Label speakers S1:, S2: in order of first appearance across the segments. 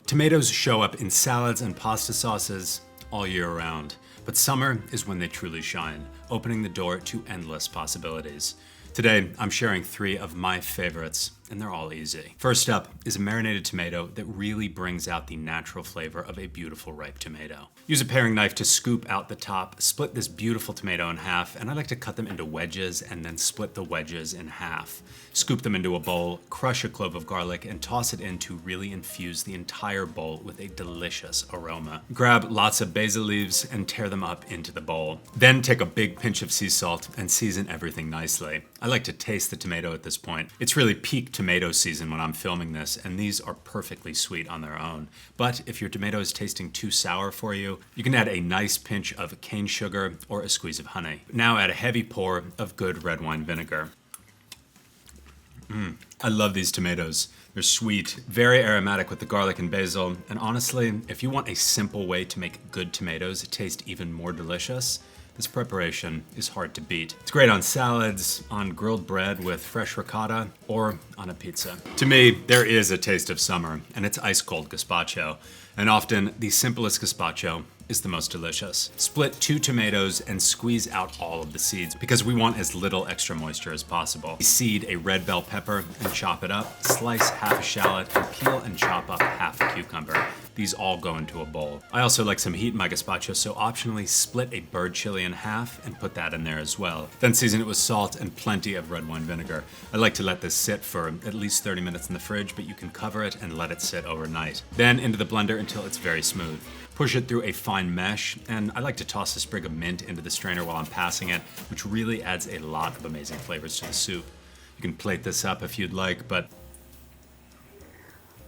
S1: Tomatoes show up in salads and pasta sauces all year round, but summer is when they truly shine, opening the door to endless possibilities. Today, I'm sharing 3 of my favorites, and they're all easy. First up is a marinated tomato that really brings out the natural flavor of a beautiful ripe tomato. Use a paring knife to scoop out the top, split this beautiful tomato in half, and I like to cut them into wedges and then split the wedges in half. Scoop them into a bowl, crush a clove of garlic, and toss it in to really infuse the entire bowl with a delicious aroma. Grab lots of basil leaves and tear them up into the bowl. Then take a big pinch of sea salt and season everything nicely. I like to taste the tomato at this point. It's really peak tomato season when I'm filming this, and these are perfectly sweet on their own. But if your tomato is tasting too sour for you, you can add a nice pinch of cane sugar or a squeeze of honey. Now add a heavy pour of good red wine vinegar. I love these tomatoes. They're sweet, very aromatic with the garlic and basil, and honestly, if you want a simple way to make good tomatoes taste even more delicious, this preparation is hard to beat. It's great on salads, on grilled bread with fresh ricotta, or on a pizza. To me, there is a taste of summer, and it's ice-cold gazpacho. And often, the simplest gazpacho is the most delicious. Split 2 tomatoes and squeeze out all of the seeds because we want as little extra moisture as possible. Seed a red bell pepper and chop it up. Slice half a shallot and peel and chop up half a cucumber. These all go into a bowl. I also like some heat in my gazpacho, so optionally split a bird chili in half and put that in there as well. Then season it with salt and plenty of red wine vinegar. I like to let this sit for at least 30 minutes in the fridge, but you can cover it and let it sit overnight. Then into the blender until it's very smooth. Push it through a fine mesh, and I like to toss a sprig of mint into the strainer while I'm passing it, which really adds a lot of amazing flavors to the soup. You can plate this up if you'd like, but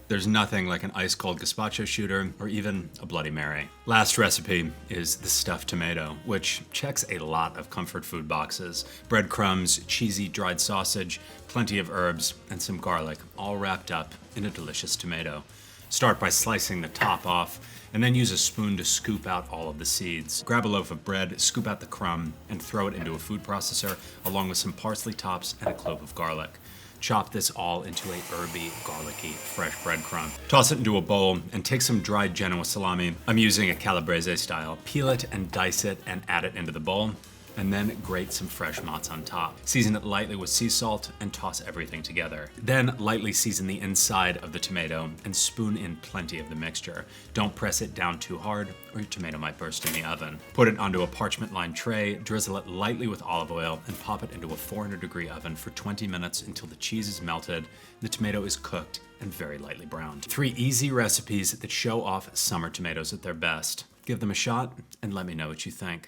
S1: there's nothing like an ice-cold gazpacho shooter or even a Bloody Mary. Last recipe is the stuffed tomato, which checks a lot of comfort food boxes. Breadcrumbs, cheesy dried sausage, plenty of herbs, and some garlic, all wrapped up in a delicious tomato. Start by slicing the top off, and then use a spoon to scoop out all of the seeds. Grab a loaf of bread, scoop out the crumb, and throw it into a food processor, along with some parsley tops and a clove of garlic. Chop this all into a herby, garlicky, fresh breadcrumb. Toss it into a bowl and take some dried Genoa salami. I'm using a calabrese style. Peel it and dice it and add it into the bowl, and then grate some fresh mozz on top. Season it lightly with sea salt and toss everything together. Then lightly season the inside of the tomato and spoon in plenty of the mixture. Don't press it down too hard or your tomato might burst in the oven. Put it onto a parchment-lined tray, drizzle it lightly with olive oil, and pop it into a 400-degree oven for 20 minutes until the cheese is melted, the tomato is cooked, and very lightly browned. 3 easy recipes that show off summer tomatoes at their best. Give them a shot and let me know what you think.